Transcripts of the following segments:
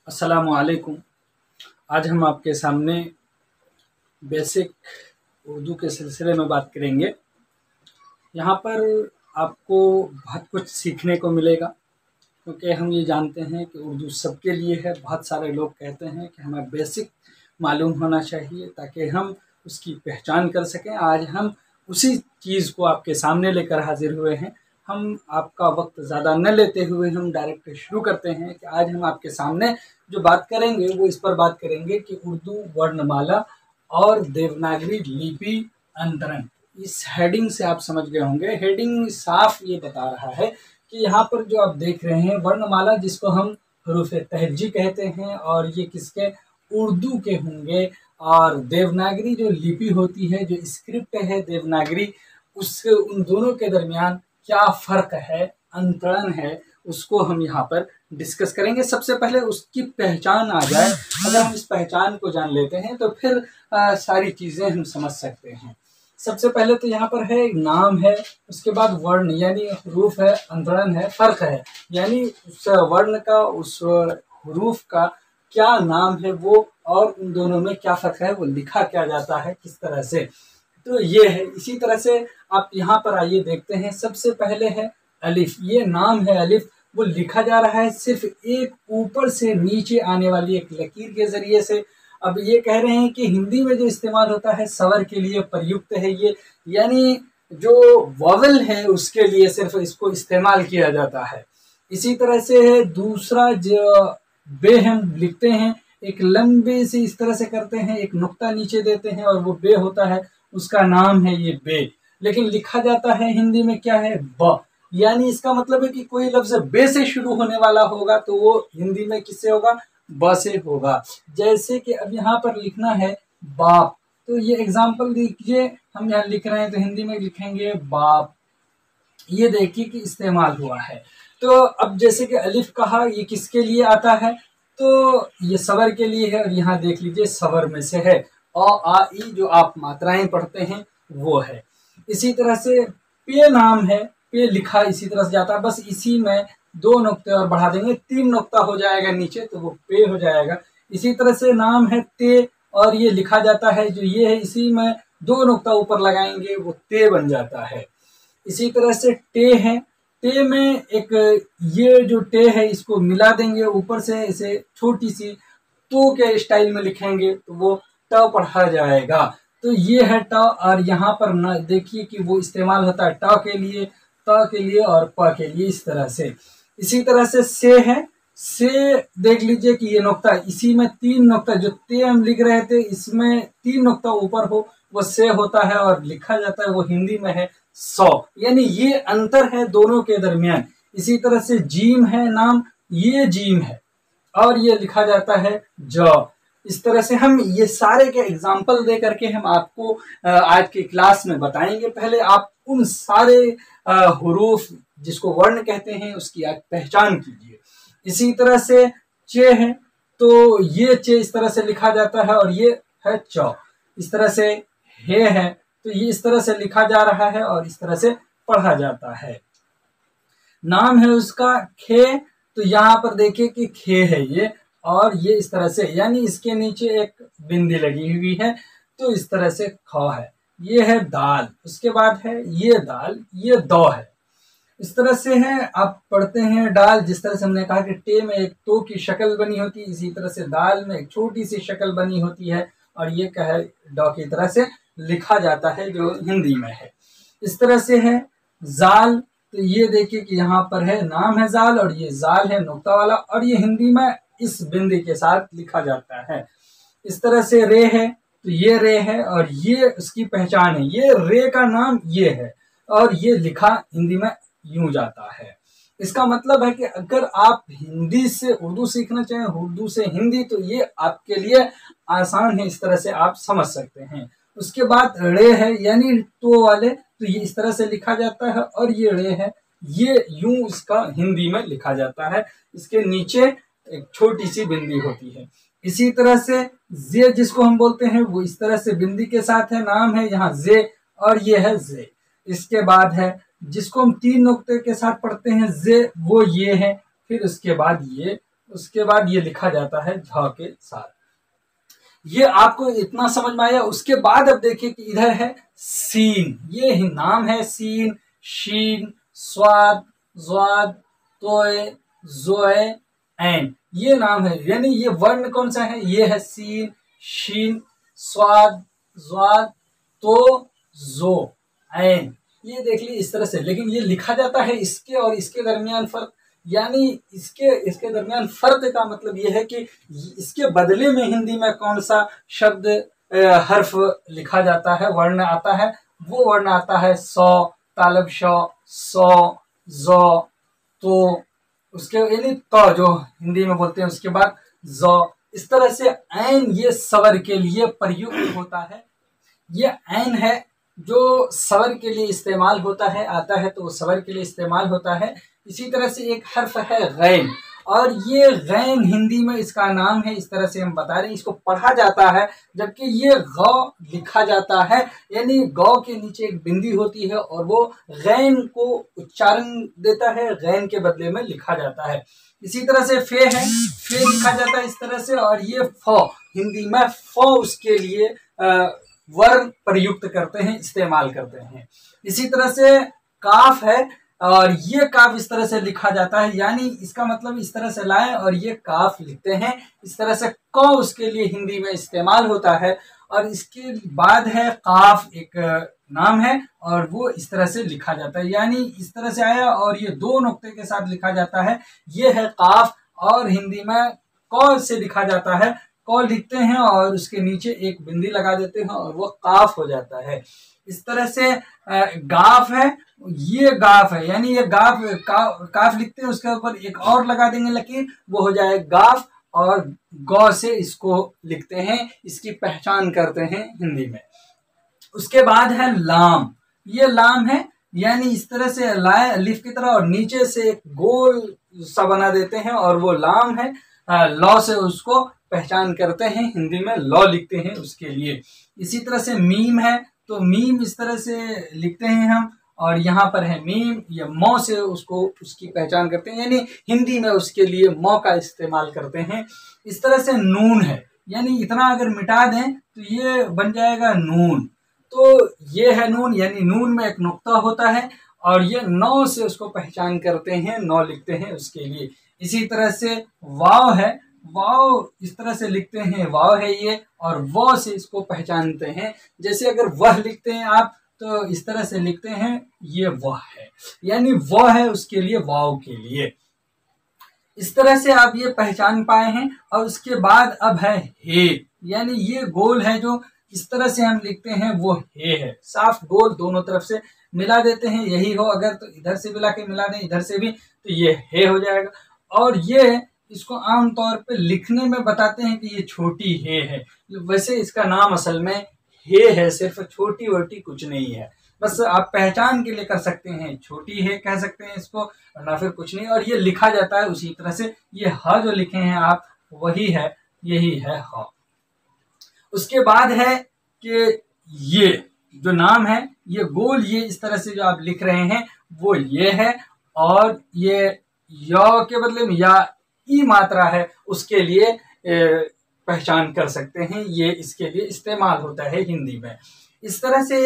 अस्सलामुअलैकुम। आज हम आपके सामने बेसिक उर्दू के सिलसिले में बात करेंगे। यहाँ पर आपको बहुत कुछ सीखने को मिलेगा, क्योंकि हम ये जानते हैं कि उर्दू सबके लिए है। बहुत सारे लोग कहते हैं कि हमें बेसिक मालूम होना चाहिए ताकि हम उसकी पहचान कर सकें। आज हम उसी चीज़ को आपके सामने लेकर हाजिर हुए हैं। हम आपका वक्त ज़्यादा न लेते हुए हम डायरेक्ट शुरू करते हैं कि आज हम आपके सामने जो बात करेंगे वो इस पर बात करेंगे कि उर्दू वर्णमाला और देवनागरी लिपि अंतरण। इस हेडिंग से आप समझ गए होंगे। हेडिंग साफ ये बता रहा है कि यहाँ पर जो आप देख रहे हैं वर्णमाला, जिसको हम हरूफ तहज्जी कहते हैं, और ये किसके उर्दू के होंगे। और देवनागरी जो लिपि होती है, जो स्क्रिप्ट है देवनागरी, उसके उन दोनों के दरमियान क्या फ़र्क है, अंतरण है, उसको हम यहाँ पर डिस्कस करेंगे। सबसे पहले उसकी पहचान आ जाए। अगर हम इस पहचान को जान लेते हैं तो फिर सारी चीज़ें हम समझ सकते हैं। सबसे पहले तो यहाँ पर है नाम है, उसके बाद वर्ण यानी हरूफ है, अंतरण है, फ़र्क है यानी उस वर्ण का, उस हरूफ का क्या नाम है वो, और उन दोनों में क्या फ़र्क है, वो लिखा क्या जाता है किस तरह से, तो ये है। इसी तरह से आप यहाँ पर आइए देखते हैं। सबसे पहले है अलिफ। ये नाम है अलिफ, वो लिखा जा रहा है सिर्फ एक ऊपर से नीचे आने वाली एक लकीर के ज़रिए से। अब ये कह रहे हैं कि हिंदी में जो इस्तेमाल होता है स्वर के लिए प्रयुक्त है ये, यानी जो वॉवल है उसके लिए सिर्फ इसको इस्तेमाल किया जाता है। इसी तरह से है दूसरा, जो बे हम लिखते हैं एक लंबे से इस तरह से करते हैं, एक नुक्ता नीचे देते हैं और वो बे होता है, उसका नाम है ये बे। लेकिन लिखा जाता है हिंदी में क्या है, ब। यानी इसका मतलब है कि कोई लफ्ज बे से शुरू होने वाला होगा तो वो हिंदी में किससे होगा, ब से होगा। जैसे कि अब यहाँ पर लिखना है बाप, तो ये एग्जाम्पल देखिए, हम यहाँ लिख रहे हैं तो हिंदी में लिखेंगे बाप। ये देखिए कि इस्तेमाल हुआ है। तो अब जैसे कि अलिफ कहा, ये किसके लिए आता है, तो ये सवर के लिए है। और यहाँ देख लीजिए सवर में से है अ आ ई, जो आप मात्राएं पढ़ते हैं वो है। इसी तरह से पे नाम है, पे लिखा इसी तरह से जाता है, बस इसी में दो नुक्ते और बढ़ा देंगे, तीन नुक्ता हो जाएगा नीचे तो वो पे हो जाएगा। इसी तरह से नाम है ते, और ये लिखा जाता है जो ये है, इसी में दो नुक्ता ऊपर लगाएंगे वो ते बन जाता है। इसी तरह से टे है, टे में एक ये जो टे है इसको मिला देंगे ऊपर से, इसे छोटी सी तो के स्टाइल में लिखेंगे तो वो ट पढ़ा जाएगा। तो ये है ट। और यहाँ पर न देखिए कि वो इस्तेमाल होता है ट के लिए, त के लिए और प के लिए, इस तरह से। इसी तरह से है, से देख लीजिए कि ये नुक्ता, इसी में तीन नुक्ता, जो ते हम लिख रहे थे इसमें तीन नुक्ता ऊपर हो वो से होता है, और लिखा जाता है वो हिंदी में है सौ। यानी ये अंतर है दोनों के दरमियान। इसी तरह से जीम है नाम, ये जीम है और ये लिखा जाता है ज। इस तरह से हम ये सारे के एग्जाम्पल दे करके हम आपको आज की क्लास में बताएंगे। पहले आप उन सारे हुरूफ जिसको वर्ण कहते हैं उसकी आप पहचान कीजिए। इसी तरह से चे है, तो ये चे इस तरह से लिखा जाता है, और ये है च। इस तरह से है तो ये इस तरह से लिखा जा रहा है और इस तरह से पढ़ा जाता है। नाम है उसका खे, तो यहाँ पर देखिए कि खे है ये, और ये इस तरह से, यानी इसके नीचे एक बिंदी लगी हुई है तो इस तरह से ख है। ये है दाल, उसके बाद है ये दाल, ये दौ है। इस तरह से है, आप पढ़ते हैं डाल, जिस तरह से हमने कहा कि टे में एक तो की शक्ल बनी होती है, इसी तरह से दाल में एक छोटी सी शक्ल बनी होती है, और ये क्या है, डॉ की तरह से लिखा जाता है जो हिंदी में है। इस तरह से है जाल, तो ये देखिए कि यहाँ पर है नाम है जाल, और ये जाल है नुक्ता वाला, और ये हिंदी में इस बिंदी के साथ लिखा जाता है। इस तरह से रे है, तो ये रे है और ये उसकी पहचान है, ये रे का नाम ये है, और ये लिखा हिंदी में यूं जाता है। इसका मतलब है कि अगर आप हिंदी से उर्दू सीखना चाहें, उर्दू से हिंदी, तो ये आपके लिए आसान है, इस तरह से आप समझ सकते हैं। उसके बाद रे है, यानी तो वाले, तो ये इस तरह से लिखा जाता है, और ये रे है, ये यूं इसका हिंदी में लिखा जाता है, इसके नीचे एक छोटी सी बिंदी होती है। इसी तरह से जे जिसको हम बोलते हैं वो इस तरह से बिंदी के साथ है, नाम है यहाँ जे, और ये है जे। इसके बाद है जिसको हम तीन नुक्ते के साथ पढ़ते हैं जे, वो ये है, फिर उसके बाद ये उसके बाद ये लिखा जाता है झ के साथ। ये आपको इतना समझ में आया। उसके बाद अब देखिए कि इधर है सीन, ये ही नाम है सीन, शीन, स्वाद, ज्वाद, तोय, जोय, ऐन, ये नाम है। यानी ये वर्ण कौन सा है, ये है सीन, शीन, स्वाद, ज्वाद, तो, जो, ऐन। ये देख लीजिए इस तरह से, लेकिन ये लिखा जाता है इसके और इसके दरमियान फर्क, यानी इसके दरमियान फर्क का मतलब ये है कि इसके बदले में हिंदी में कौन सा शब्द हर्फ लिखा जाता है, वर्ण आता है, वो वर्ण आता है सौ, तालब श, सौ, जो, तो, उसके यानी तो जो हिंदी में बोलते हैं, उसके बाद जो। इस तरह से ऐन ये स्वर के लिए प्रयुक्त होता है। ये ऐन है जो स्वर के लिए इस्तेमाल होता है, आता है तो वो स्वर के लिए इस्तेमाल होता है। इसी तरह से एक हर्फ है गैन, और ये गैन हिंदी में इसका नाम है, इस तरह से हम बता रहे हैं। इसको पढ़ा जाता है, जबकि ये गौ लिखा जाता है, यानी गौ के नीचे एक बिंदी होती है और वो गैन को उच्चारण देता है, गैन के बदले में लिखा जाता है। इसी तरह से फे है, फे लिखा जाता है इस तरह से, और ये फ हिंदी में फ उसके लिए वर्ण प्रयुक्त करते हैं, इस्तेमाल करते हैं। इसी तरह से काफ है, और ये काफ इस तरह से लिखा जाता है, यानी इसका मतलब इस तरह से लाएं और ये काफ लिखते हैं इस तरह से। क उसके लिए हिंदी में इस्तेमाल होता है। और इसके बाद है काफ, एक नाम है, और वो इस तरह से लिखा जाता है, यानी इस तरह से आया और ये दो नुक्ते के साथ लिखा जाता है, ये है काफ। और हिंदी में क से लिखा जाता है, क लिखते हैं और उसके नीचे एक बिंदी लगा देते हैं और वो काफ हो जाता है। इस तरह से गाफ है, ये गाफ है, यानी ये गाफ काफ लिखते हैं, उसके ऊपर एक और लगा देंगे लकीर, वो हो जाए गाफ, और गौ से इसको लिखते हैं, इसकी पहचान करते हैं हिंदी में। उसके बाद है लाम, ये लाम है, यानी इस तरह से लाए अलिफ की तरह और नीचे से एक गोल सा बना देते हैं और वो लाम है। लॉ से उसको पहचान करते हैं, हिंदी में लॉ लिखते हैं उसके लिए। इसी तरह से मीम है, तो मीम इस तरह से लिखते हैं हम, और यहाँ पर है मीम, ये मौ से उसको उसकी पहचान करते हैं, यानी हिंदी में उसके लिए मौ का इस्तेमाल करते हैं। इस तरह से नून है, यानी इतना अगर मिटा दें तो ये बन जाएगा नून, तो ये है नून, यानी नून में एक नुक्ता होता है और ये नौ से उसको पहचान करते हैं, नौ लिखते हैं उसके लिए। इसी तरह से वाव है, वाव इस तरह से लिखते हैं, वाव है ये, और वो से इसको पहचानते हैं। जैसे अगर वह लिखते हैं आप तो इस तरह से लिखते हैं, ये वह है, यानी वह है उसके लिए, वाव के लिए। इस तरह से आप ये पहचान पाए हैं। और उसके बाद अब है हे, यानी ये गोल है जो इस तरह से हम लिखते हैं, वो हे है, साफ गोल दोनों तरफ से मिला देते हैं, यही हो अगर तो इधर से मिला के मिला दें, इधर से भी, तो ये हे हो जाएगा। और ये इसको आमतौर पे लिखने में बताते हैं कि ये छोटी हे है, वैसे इसका नाम असल में हे है, सिर्फ छोटी वोटी कुछ नहीं है, बस आप पहचान के लिए कर सकते हैं, छोटी है कह सकते हैं इसको, ना फिर कुछ नहीं। और ये लिखा जाता है उसी तरह से, ये ह जो लिखे हैं आप वही है, यही है ह। उसके बाद है कि ये जो नाम है, ये गोल, ये इस तरह से जो आप लिख रहे हैं वो ये है, और ये य के बदले में या ई मात्रा है, उसके लिए पहचान कर सकते हैं, ये इसके लिए इस्तेमाल होता है हिंदी में। इस तरह से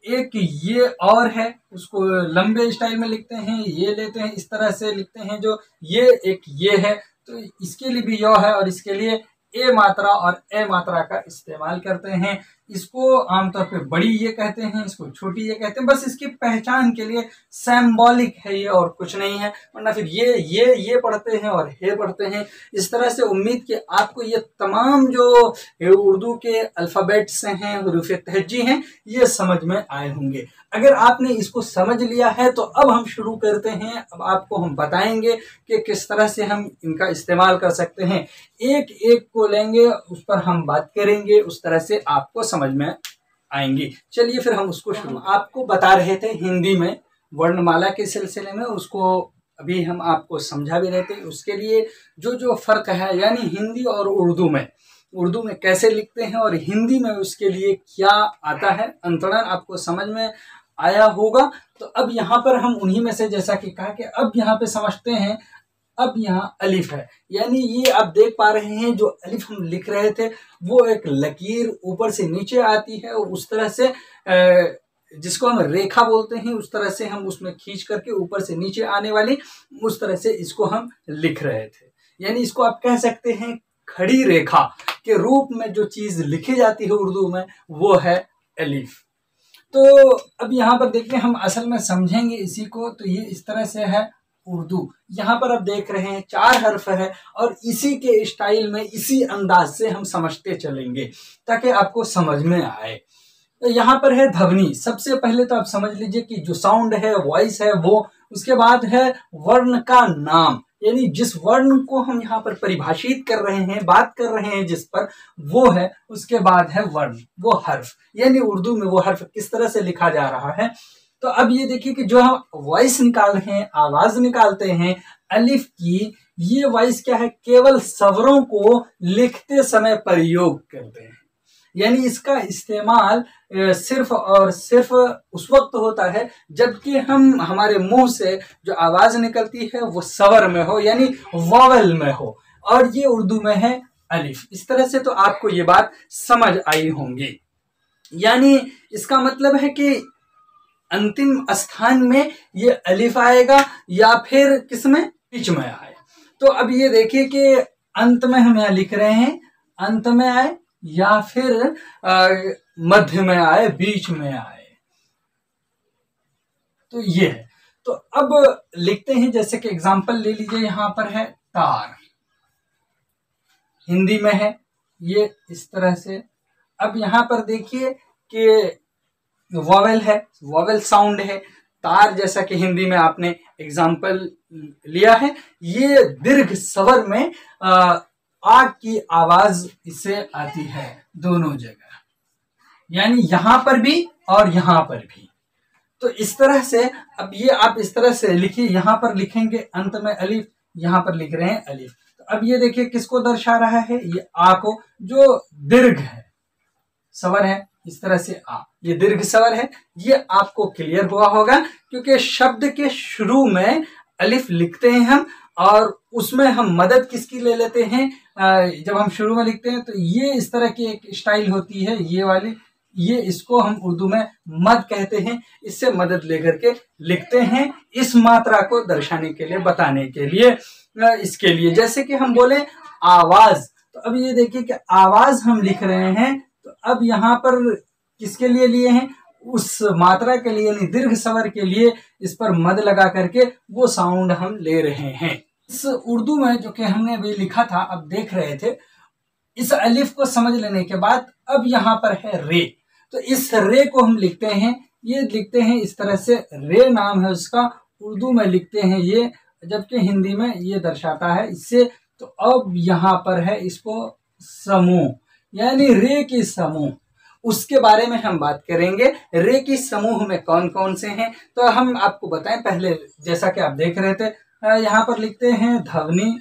एक ये और है, उसको लंबे स्टाइल में लिखते हैं, ये लेते हैं इस तरह से लिखते हैं, जो ये एक ये है, तो इसके लिए भी य है और इसके लिए ए मात्रा और ए मात्रा का इस्तेमाल करते हैं। इसको आमतौर पे बड़ी ये कहते हैं, इसको छोटी ये कहते हैं, बस इसकी पहचान के लिए सिंबॉलिक है ये, और कुछ नहीं है। वरना फिर ये पढ़ते हैं और हे पढ़ते हैं। इस तरह से उम्मीद कि आपको ये तमाम जो उर्दू के अल्फ़ाबेट्स हैं, हुरूफ़ तहज्जी हैं, ये समझ में आए होंगे। अगर आपने इसको समझ लिया है तो अब हम शुरू करते हैं। अब आपको हम बताएंगे कि किस तरह से हम इनका इस्तेमाल कर सकते हैं। एक एक को लेंगे, उस पर हम बात करेंगे, उस तरह से आपको समझ में आएंगी। चलिए फिर हम उसको शुरू आपको बता रहे थे हिंदी में वर्णमाला के सिलसिले में, उसको अभी हम आपको समझा भी रहे थे। उसके लिए जो जो फर्क है, यानी हिंदी और उर्दू में कैसे लिखते हैं और हिंदी में उसके लिए क्या आता है, अंतरण आपको समझ में आया होगा। तो अब यहाँ पर हम उन्हीं में से, जैसा कि कहा कि अब यहाँ पे समझते हैं अब यहाँ अलिफ है, यानी ये आप देख पा रहे हैं जो अलिफ हम लिख रहे थे वो एक लकीर ऊपर से नीचे आती है और उस तरह से जिसको हम रेखा बोलते हैं उस तरह से हम उसमें खींच करके ऊपर से नीचे आने वाली उस तरह से इसको हम लिख रहे थे। यानी इसको आप कह सकते हैं खड़ी रेखा के रूप में जो चीज लिखी जाती है उर्दू में वो है अलिफ। तो अब यहाँ पर देखिए हम असल में समझेंगे इसी को, तो ये इस तरह से है उर्दू। यहाँ पर आप देख रहे हैं 4 हर्फ है और इसी के स्टाइल में इसी अंदाज से हम समझते चलेंगे ताकि आपको समझ में आए। तो यहाँ पर है ध्वनि। सबसे पहले तो आप समझ लीजिए कि जो साउंड है वॉइस है वो, उसके बाद है वर्ण का नाम, यानी जिस वर्ण को हम यहाँ पर परिभाषित कर रहे हैं, बात कर रहे हैं जिस पर, वो है। उसके बाद है वर्ण, वो हर्फ, यानी उर्दू में वो हर्फ किस तरह से लिखा जा रहा है। तो अब ये देखिए कि जो हम वॉइस निकाल रहे हैं, आवाज निकालते हैं अलिफ की, ये वॉइस क्या है, केवल स्वरों को लिखते समय प्रयोग करते हैं। यानी इसका इस्तेमाल सिर्फ और सिर्फ उस वक्त होता है जबकि हम हमारे मुंह से जो आवाज निकलती है वो स्वर में हो, यानी वॉवेल में हो, और ये उर्दू में है अलिफ। इस तरह से तो आपको ये बात समझ आई होंगी। यानी इसका मतलब है कि अंतिम स्थान में ये अलिफ आएगा या फिर किसमें, बीच में आए। तो अब ये देखिए कि अंत में हम यहाँ लिख रहे हैं, अंत में आए या फिर मध्य में आए, बीच में आए, तो ये है। तो अब लिखते हैं, जैसे कि एग्जांपल ले लीजिए, यहां पर है तार, हिंदी में है ये इस तरह से। अब यहां पर देखिए कि वॉवेल है, वॉवेल साउंड है। तार जैसा कि हिंदी में आपने एग्जाम्पल लिया है, ये दीर्घ स्वर में आ की आवाज इससे आती है दोनों जगह, यानी यहां पर भी और यहां पर भी। तो इस तरह से अब ये आप इस तरह से लिखिए, यहां पर लिखेंगे अंत में अलिफ, यहां पर लिख रहे हैं अलिफ। तो अब ये देखिए किसको दर्शा रहा है, ये आ को, जो दीर्घ है स्वर है, इस तरह से आ, ये दीर्घ स्वर है। ये आपको क्लियर हुआ होगा क्योंकि शब्द के शुरू में अलिफ लिखते हैं हम, और उसमें हम मदद किसकी ले लेते हैं, जब हम शुरू में लिखते हैं तो ये इस तरह की एक स्टाइल होती है, ये वाली, ये इसको हम उर्दू में मद कहते हैं। इससे मदद लेकर के लिखते हैं इस मात्रा को दर्शाने के लिए, बताने के लिए, इसके लिए। जैसे कि हम बोले आवाज, तो अब ये देखिए कि आवाज हम लिख रहे हैं, तो अब यहाँ पर किसके लिए लिए हैं, उस मात्रा के लिए, यानी दीर्घ स्वर के लिए इस पर मद लगा करके वो साउंड हम ले रहे हैं। इस उर्दू में जो कि हमने अभी लिखा था, अब देख रहे थे, इस अलिफ को समझ लेने के बाद अब यहाँ पर है रे। तो इस रे को हम लिखते हैं, ये लिखते हैं इस तरह से, रे नाम है उसका, उर्दू में लिखते हैं ये, जबकि हिंदी में ये दर्शाता है इससे। तो अब यहाँ पर है इसको समूह, यानी रे की समूह, उसके बारे में हम बात करेंगे। रे की समूह में कौन कौन से हैं, तो हम आपको बताएं। पहले जैसा कि आप देख रहे थे, यहाँ पर लिखते हैं ध्वनि,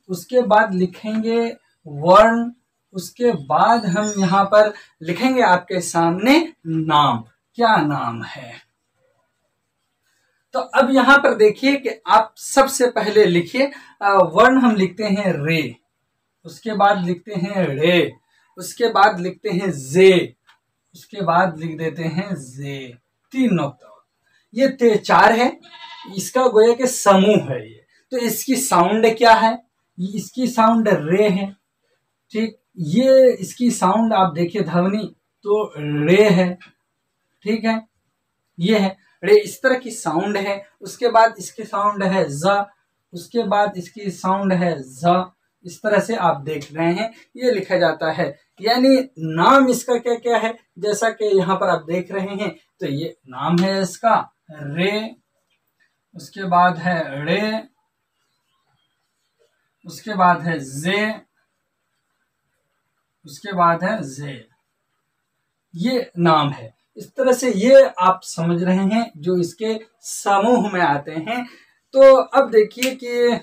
उसके बाद लिखेंगे वर्ण, उसके बाद हम यहाँ पर लिखेंगे आपके सामने नाम, क्या नाम है। तो अब यहाँ पर देखिए कि आप सबसे पहले लिखिए, वर्ण हम लिखते हैं रे, उसके बाद लिखते हैं रे, उसके बाद लिखते हैं जे, उसके बाद लिख देते हैं जे, 3 नुक्ता। ये 4 है, इसका गोया के समूह है ये। तो इसकी साउंड क्या है, इसकी साउंड रे है, ठीक। ये इसकी साउंड आप देखिए ध्वनि, तो रे है, ठीक है, ये है रे, इस तरह की साउंड है। उसके बाद इसकी साउंड है ज, उसके बाद इसकी साउंड है ज, इस तरह से आप देख रहे हैं ये लिखा जाता है। यानी नाम इसका क्या क्या है, जैसा कि यहाँ पर आप देख रहे हैं, तो ये नाम है इसका रे, उसके बाद है रे, उसके बाद है जे, उसके बाद है जे, ये नाम है। इस तरह से ये आप समझ रहे हैं जो इसके समूह में आते हैं। तो अब देखिए कि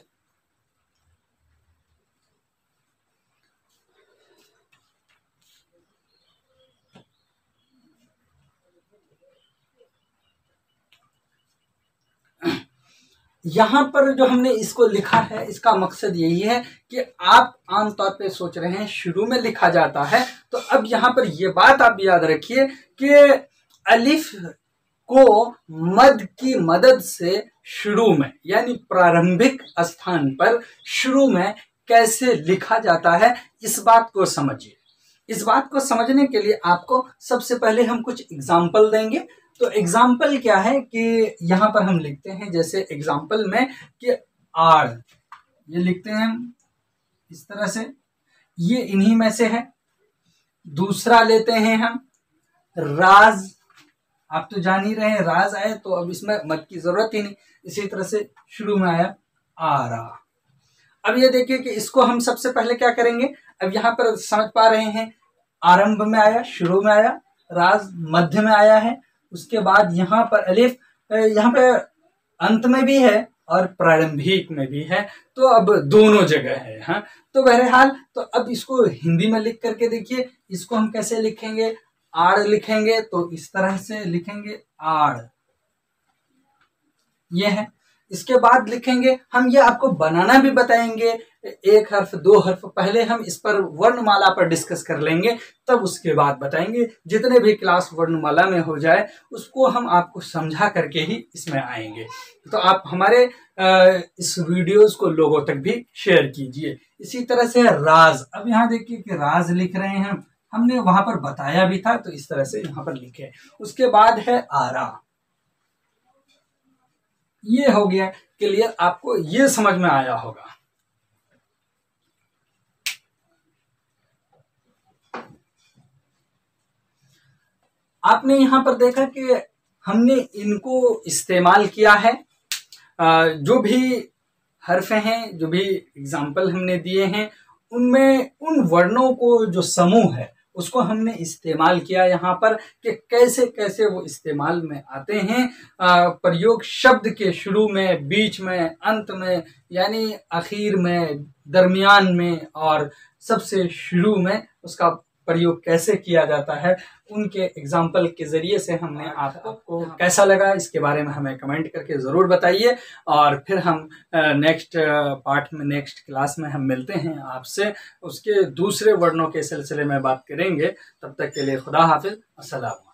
यहाँ पर जो हमने इसको लिखा है, इसका मकसद यही है कि आप आमतौर पे सोच रहे हैं शुरू में लिखा जाता है, तो अब यहाँ पर ये बात आप याद रखिए कि अलिफ को मद की मदद से शुरू में यानी प्रारंभिक स्थान पर शुरू में कैसे लिखा जाता है, इस बात को समझिए। इस बात को समझने के लिए आपको सबसे पहले हम कुछ एग्जाम्पल देंगे। तो एग्जाम्पल क्या है कि यहां पर हम लिखते हैं, जैसे एग्जाम्पल में कि आड़, ये लिखते हैं हम इस तरह से, ये इन्हीं में से है। दूसरा लेते हैं हम राज, आप तो जान ही रहे हैं राज आए तो अब इसमें मद की जरूरत ही नहीं, इसी तरह से शुरू में आया आरा। अब ये देखिए कि इसको हम सबसे पहले क्या करेंगे, अब यहां पर समझ पा रहे हैं, आरंभ में आया, शुरू में आया, राज मध्य में आया है, उसके बाद यहाँ पर अलिफ, यहाँ पे अंत में भी है और प्रारंभिक में भी है, तो अब दोनों जगह है। हाँ, तो बहरहाल तो अब इसको हिंदी में लिख करके देखिए, इसको हम कैसे लिखेंगे, आड़ लिखेंगे तो इस तरह से लिखेंगे आड़, ये है। इसके बाद लिखेंगे हम, ये आपको बनाना भी बताएंगे, एक हर्फ दो हर्फ, पहले हम इस पर वर्णमाला पर डिस्कस कर लेंगे, तब उसके बाद बताएंगे। जितने भी क्लास वर्णमाला में हो जाए उसको हम आपको समझा करके ही इसमें आएंगे। तो आप हमारे इस वीडियोस को लोगों तक भी शेयर कीजिए। इसी तरह से राज, अब यहाँ देखिए कि राज लिख रहे हैं हम, हमने वहां पर बताया भी था, तो इस तरह से यहाँ पर लिखे। उसके बाद है आरा, ये हो गया क्लियर, आपको ये समझ में आया होगा। आपने यहां पर देखा कि हमने इनको इस्तेमाल किया है, जो भी हर्फ हैं, जो भी एग्जाम्पल हमने दिए हैं, उनमें उन वर्णों को जो समूह है उसको हमने इस्तेमाल किया यहाँ पर कि कैसे कैसे वो इस्तेमाल में आते हैं। प्रयोग शब्द के शुरू में, बीच में, अंत में, यानी आखिर में, दरमियान में और सबसे शुरू में उसका प्रयोग कैसे किया जाता है, उनके एग्जाम्पल के जरिए से हमने आपको कैसा लगा इसके बारे में हमें कमेंट करके ज़रूर बताइए। और फिर हम नेक्स्ट पार्ट में, नेक्स्ट क्लास में हम मिलते हैं आपसे, उसके दूसरे वर्णों के सिलसिले में बात करेंगे। तब तक के लिए खुदा हाफिज, अस्सलाम।